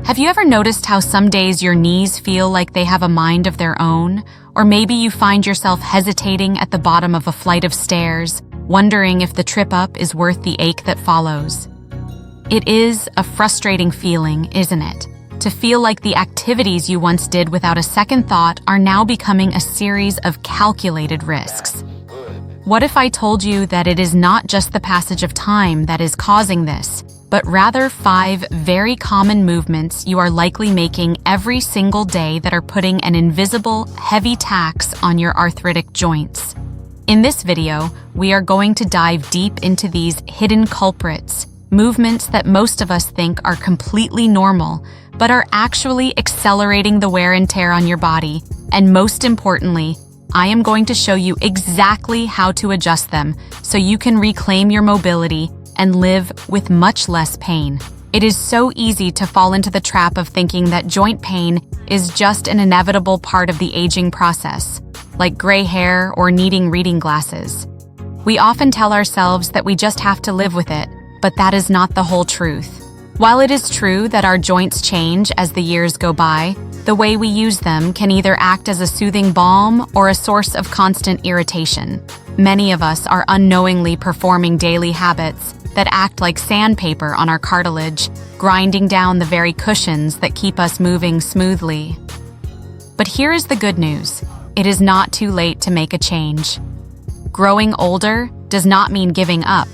Have you ever noticed how some days your knees feel like they have a mind of their own? Or maybe you find yourself hesitating at the bottom of a flight of stairs, wondering if the trip up is worth the ache that follows. It is a frustrating feeling, isn't it? To feel like the activities you once did without a second thought are now becoming a series of calculated risks. What if I told you that it is not just the passage of time that is causing this, but rather 5 very common movements you are likely making every single day that are putting an invisible, heavy tax on your arthritic joints? In this video, we are going to dive deep into these hidden culprits, movements that most of us think are completely normal, but are actually accelerating the wear and tear on your body. And most importantly, I am going to show you exactly how to adjust them so you can reclaim your mobility and live with much less pain. It is so easy to fall into the trap of thinking that joint pain is just an inevitable part of the aging process, like gray hair or needing reading glasses. We often tell ourselves that we just have to live with it, but that is not the whole truth. While it is true that our joints change as the years go by, the way we use them can either act as a soothing balm or a source of constant irritation. Many of us are unknowingly performing daily habits that act like sandpaper on our cartilage, grinding down the very cushions that keep us moving smoothly. But here is the good news. It is not too late to make a change. Growing older does not mean giving up.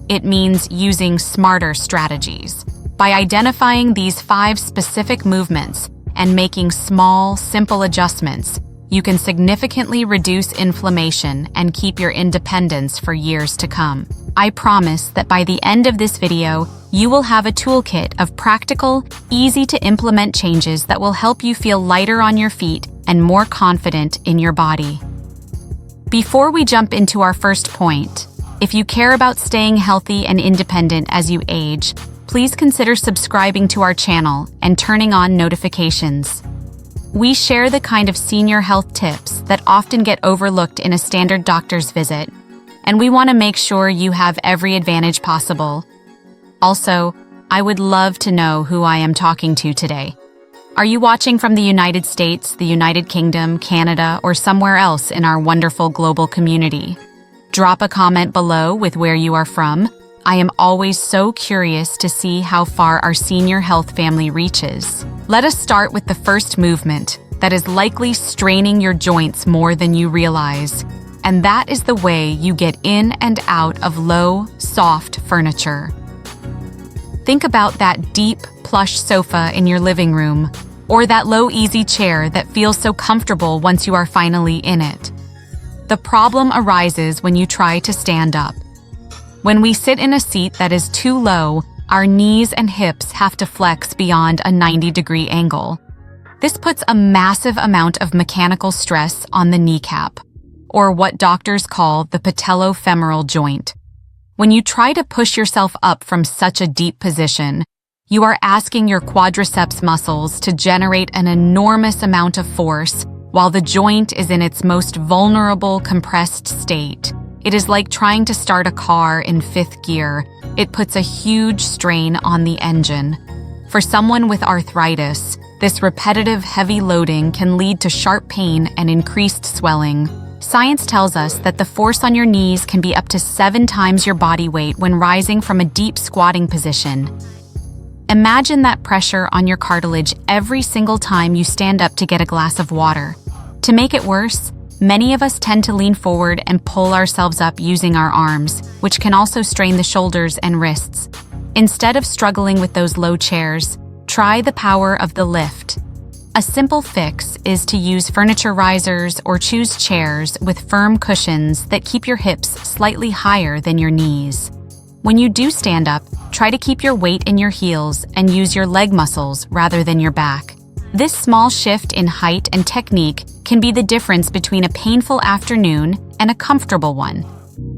It means using smarter strategies. By identifying these 5 specific movements and making small, simple adjustments, you can significantly reduce inflammation and keep your independence for years to come. I promise that by the end of this video, you will have a toolkit of practical, easy-to-implement changes that will help you feel lighter on your feet and more confident in your body. Before we jump into our first point, if you care about staying healthy and independent as you age, please consider subscribing to our channel and turning on notifications. We share the kind of senior health tips that often get overlooked in a standard doctor's visit, and we want to make sure you have every advantage possible. Also, I would love to know who I am talking to today. Are you watching from the United States, the United Kingdom, Canada, or somewhere else in our wonderful global community? Drop a comment below with where you are from. I am always so curious to see how far our senior health family reaches. Let us start with the first movement that is likely straining your joints more than you realize, and that is the way you get in and out of low, soft furniture. Think about that deep, plush sofa in your living room, or that low, easy chair that feels so comfortable once you are finally in it. The problem arises when you try to stand up. When we sit in a seat that is too low, our knees and hips have to flex beyond a 90-degree angle. This puts a massive amount of mechanical stress on the kneecap, or what doctors call the patellofemoral joint. When you try to push yourself up from such a deep position, you are asking your quadriceps muscles to generate an enormous amount of force while the joint is in its most vulnerable, compressed state. It is like trying to start a car in 5th gear. It puts a huge strain on the engine. For someone with arthritis, this repetitive heavy loading can lead to sharp pain and increased swelling. Science tells us that the force on your knees can be up to 7 times your body weight when rising from a deep squatting position. Imagine that pressure on your cartilage every single time you stand up to get a glass of water. To make it worse, many of us tend to lean forward and pull ourselves up using our arms, which can also strain the shoulders and wrists. Instead of struggling with those low chairs, try the power of the lift. A simple fix is to use furniture risers or choose chairs with firm cushions that keep your hips slightly higher than your knees. When you do stand up, try to keep your weight in your heels and use your leg muscles rather than your back. This small shift in height and technique can be the difference between a painful afternoon and a comfortable one.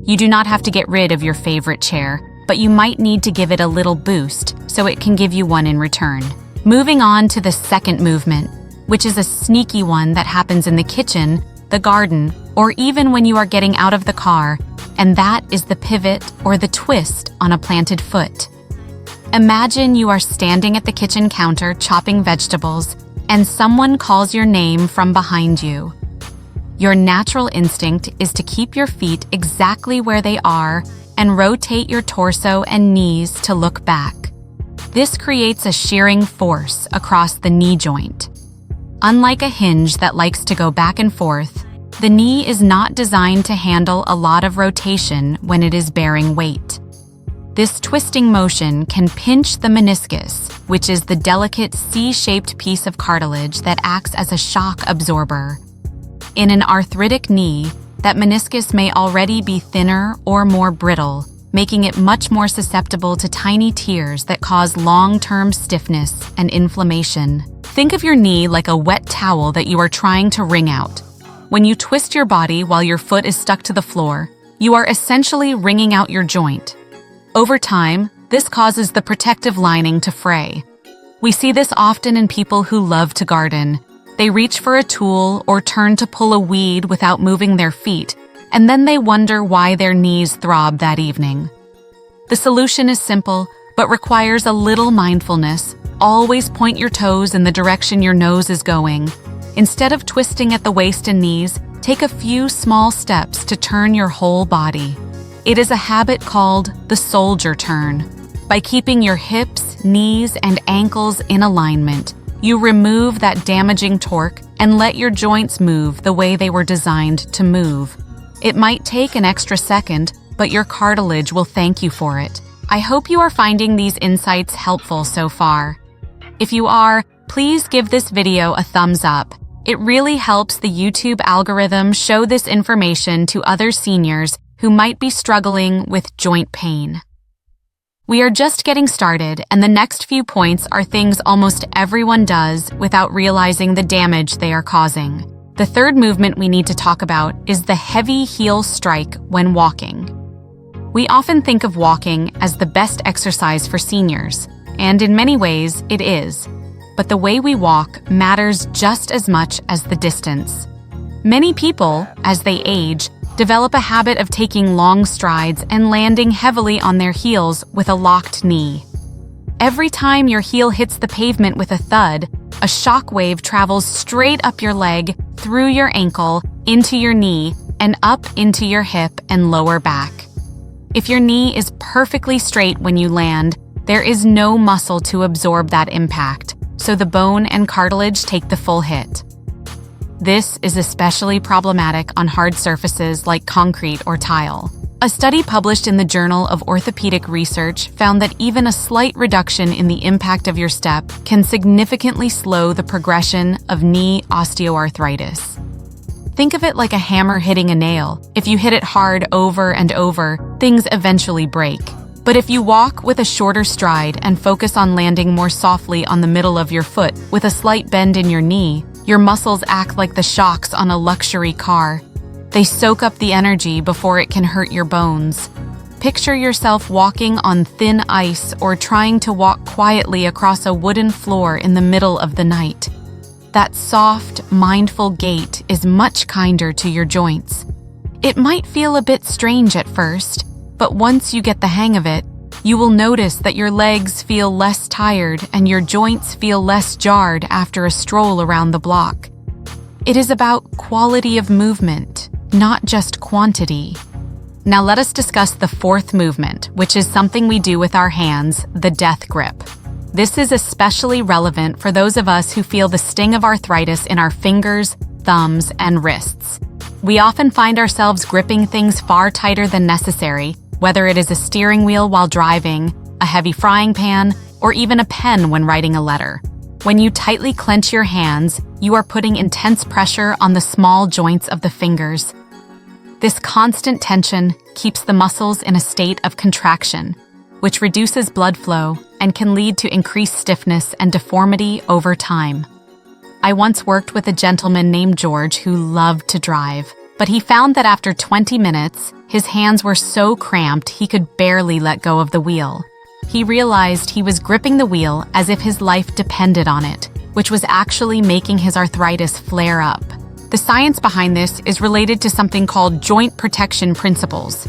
You do not have to get rid of your favorite chair, but you might need to give it a little boost so it can give you one in return. Moving on to the second movement, which is a sneaky one that happens in the kitchen, the garden, or even when you are getting out of the car, and that is the pivot or the twist on a planted foot. Imagine you are standing at the kitchen counter chopping vegetables, and someone calls your name from behind you. Your natural instinct is to keep your feet exactly where they are and rotate your torso and knees to look back. This creates a shearing force across the knee joint. Unlike a hinge that likes to go back and forth, the knee is not designed to handle a lot of rotation when it is bearing weight. This twisting motion can pinch the meniscus, which is the delicate C-shaped piece of cartilage that acts as a shock absorber. In an arthritic knee, that meniscus may already be thinner or more brittle, making it much more susceptible to tiny tears that cause long-term stiffness and inflammation. Think of your knee like a wet towel that you are trying to wring out. When you twist your body while your foot is stuck to the floor, you are essentially wringing out your joint. Over time, this causes the protective lining to fray. We see this often in people who love to garden. They reach for a tool or turn to pull a weed without moving their feet, and then they wonder why their knees throb that evening. The solution is simple, but requires a little mindfulness. Always point your toes in the direction your nose is going. Instead of twisting at the waist and knees, take a few small steps to turn your whole body. It is a habit called the soldier turn. By keeping your hips, knees, and ankles in alignment, you remove that damaging torque and let your joints move the way they were designed to move. It might take an extra second, but your cartilage will thank you for it. I hope you are finding these insights helpful so far. If you are, please give this video a thumbs up. It really helps the YouTube algorithm show this information to other seniors who might be struggling with joint pain. We are just getting started, and the next few points are things almost everyone does without realizing the damage they are causing. The third movement we need to talk about is the heavy heel strike when walking. We often think of walking as the best exercise for seniors, and in many ways it is. But the way we walk matters just as much as the distance. Many people, as they age, develop a habit of taking long strides and landing heavily on their heels with a locked knee. Every time your heel hits the pavement with a thud, a shock wave travels straight up your leg, through your ankle, into your knee, and up into your hip and lower back. If your knee is perfectly straight when you land, there is no muscle to absorb that impact, so the bone and cartilage take the full hit. This is especially problematic on hard surfaces like concrete or tile. A study published in the Journal of Orthopedic Research found that even a slight reduction in the impact of your step can significantly slow the progression of knee osteoarthritis. Think of it like a hammer hitting a nail. If you hit it hard over and over, things eventually break. But if you walk with a shorter stride and focus on landing more softly on the middle of your foot with a slight bend in your knee, your muscles act like the shocks on a luxury car. They soak up the energy before it can hurt your bones. Picture yourself walking on thin ice or trying to walk quietly across a wooden floor in the middle of the night. That soft, mindful gait is much kinder to your joints. It might feel a bit strange at first, but once you get the hang of it, you will notice that your legs feel less tired and your joints feel less jarred after a stroll around the block. It is about quality of movement, not just quantity. Now let us discuss the fourth movement, which is something we do with our hands, the death grip. This is especially relevant for those of us who feel the sting of arthritis in our fingers, thumbs, and wrists. We often find ourselves gripping things far tighter than necessary, whether it is a steering wheel while driving, a heavy frying pan, or even a pen when writing a letter. When you tightly clench your hands, you are putting intense pressure on the small joints of the fingers. This constant tension keeps the muscles in a state of contraction, which reduces blood flow and can lead to increased stiffness and deformity over time. I once worked with a gentleman named George who loved to drive, but he found that after 20 minutes, his hands were so cramped he could barely let go of the wheel. He realized he was gripping the wheel as if his life depended on it, which was actually making his arthritis flare up. The science behind this is related to something called joint protection principles.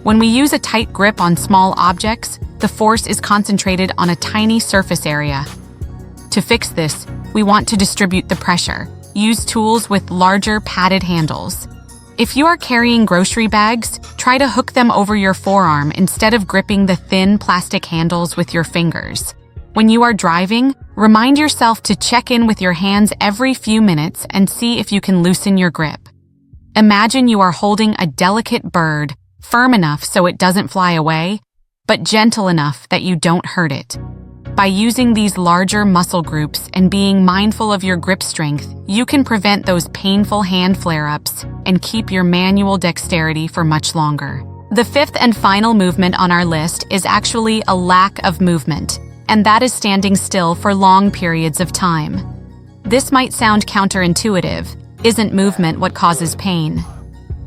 When we use a tight grip on small objects, the the force is concentrated on a tiny surface area. To fix this, we want to distribute the pressure. Use tools with larger padded handles. If you are carrying grocery bags, try to hook them over your forearm instead of gripping the thin plastic handles with your fingers. When you are driving, remind yourself to check in with your hands every few minutes and see if you can loosen your grip. Imagine you are holding a delicate bird, firm enough so it doesn't fly away, but gentle enough that you don't hurt it. By using these larger muscle groups and being mindful of your grip strength, you can prevent those painful hand flare-ups and keep your manual dexterity for much longer. The fifth and final movement on our list is actually a lack of movement, and that is standing still for long periods of time. This might sound counterintuitive. Isn't movement what causes pain?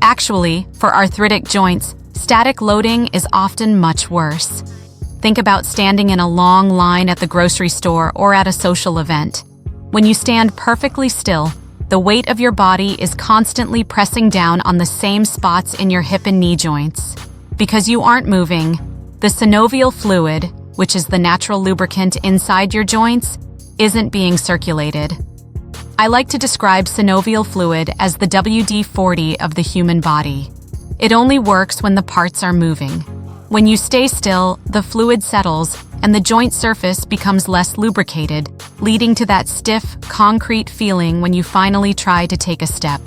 Actually, for arthritic joints, static loading is often much worse. Think about standing in a long line at the grocery store or at a social event. When you stand perfectly still, the weight of your body is constantly pressing down on the same spots in your hip and knee joints. Because you aren't moving, the synovial fluid, which is the natural lubricant inside your joints, isn't being circulated. I like to describe synovial fluid as the WD-40 of the human body. It only works when the parts are moving. When you stay still, the fluid settles and the joint surface becomes less lubricated, leading to that stiff, concrete feeling when you finally try to take a step.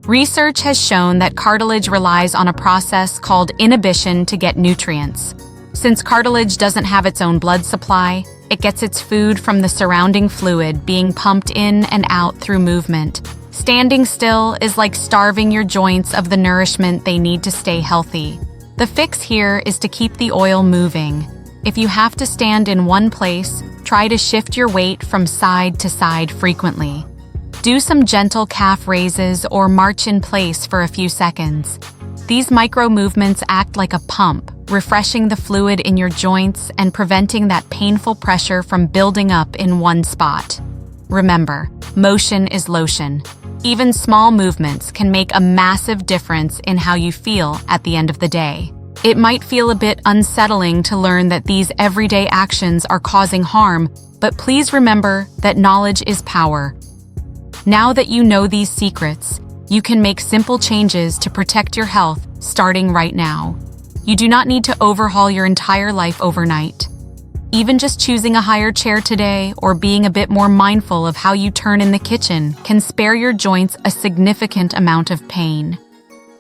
Research has shown that cartilage relies on a process called inhibition to get nutrients. Since cartilage doesn't have its own blood supply, it gets its food from the surrounding fluid being pumped in and out through movement. Standing still is like starving your joints of the nourishment they need to stay healthy. The fix here is to keep the oil moving. If you have to stand in one place, try to shift your weight from side to side frequently. Do some gentle calf raises or march in place for a few seconds. These micro movements act like a pump, refreshing the fluid in your joints and preventing that painful pressure from building up in one spot. Remember, motion is lotion. Even small movements can make a massive difference in how you feel at the end of the day. It might feel a bit unsettling to learn that these everyday actions are causing harm, but please remember that knowledge is power. Now that you know these secrets, you can make simple changes to protect your health starting right now. You do not need to overhaul your entire life overnight. Even just choosing a higher chair today or being a bit more mindful of how you turn in the kitchen can spare your joints a significant amount of pain.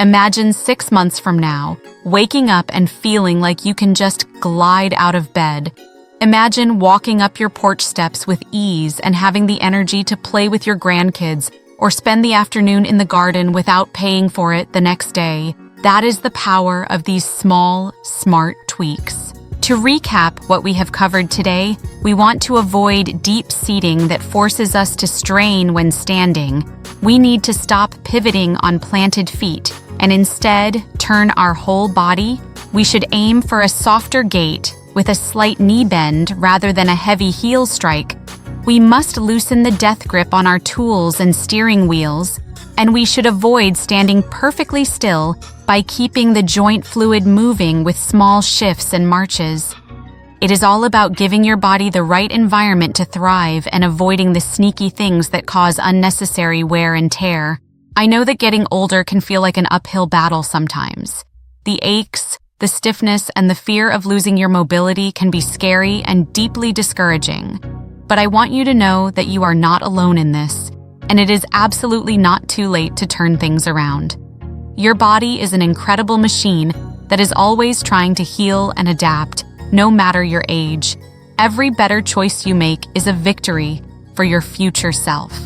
Imagine 6 months from now, waking up and feeling like you can just glide out of bed. Imagine walking up your porch steps with ease and having the energy to play with your grandkids or spend the afternoon in the garden without paying for it the next day. That is the power of these small, smart tweaks. To recap what we have covered today, we want to avoid deep seating that forces us to strain when standing. We need to stop pivoting on planted feet and instead turn our whole body. We should aim for a softer gait with a slight knee bend rather than a heavy heel strike. We must loosen the death grip on our tools and steering wheels, and we should avoid standing perfectly still by keeping the joint fluid moving with small shifts and marches. It is all about giving your body the right environment to thrive and avoiding the sneaky things that cause unnecessary wear and tear. I know that getting older can feel like an uphill battle sometimes. The aches, the stiffness, and the fear of losing your mobility can be scary and deeply discouraging. But I want you to know that you are not alone in this, and it is absolutely not too late to turn things around. Your body is an incredible machine that is always trying to heal and adapt, no matter your age. Every better choice you make is a victory for your future self.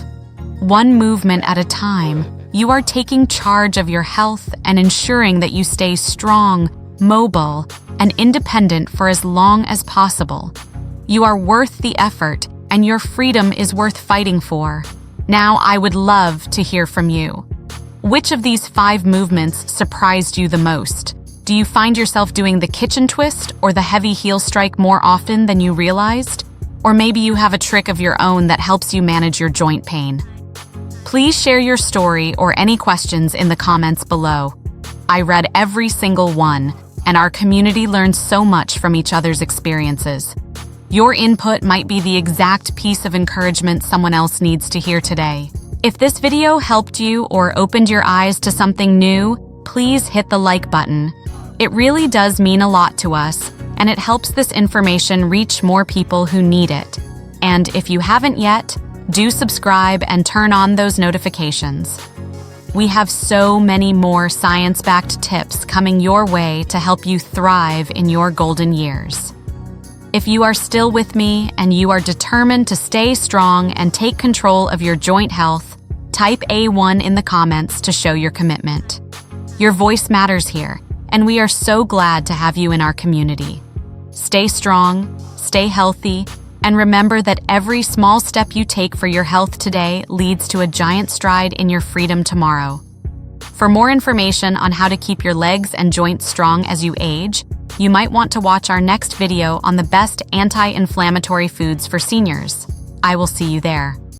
One movement at a time, you are taking charge of your health and ensuring that you stay strong, mobile, and independent for as long as possible. You are worth the effort, and your freedom is worth fighting for. Now, I would love to hear from you. Which of these 5 movements surprised you the most? Do you find yourself doing the kitchen twist or the heavy heel strike more often than you realized? Or maybe you have a trick of your own that helps you manage your joint pain. Please share your story or any questions in the comments below. I read every single one, and our community learns so much from each other's experiences. Your input might be the exact piece of encouragement someone else needs to hear today. If this video helped you or opened your eyes to something new, please hit the like button. It really does mean a lot to us, and it helps this information reach more people who need it. And if you haven't yet, do subscribe and turn on those notifications. We have so many more science-backed tips coming your way to help you thrive in your golden years. If you are still with me and you are determined to stay strong and take control of your joint health, type A1 in the comments to show your commitment. Your voice matters here, and we are so glad to have you in our community. Stay strong, stay healthy, and remember that every small step you take for your health today leads to a giant stride in your freedom tomorrow. For more information on how to keep your legs and joints strong as you age, you might want to watch our next video on the best anti-inflammatory foods for seniors. I will see you there.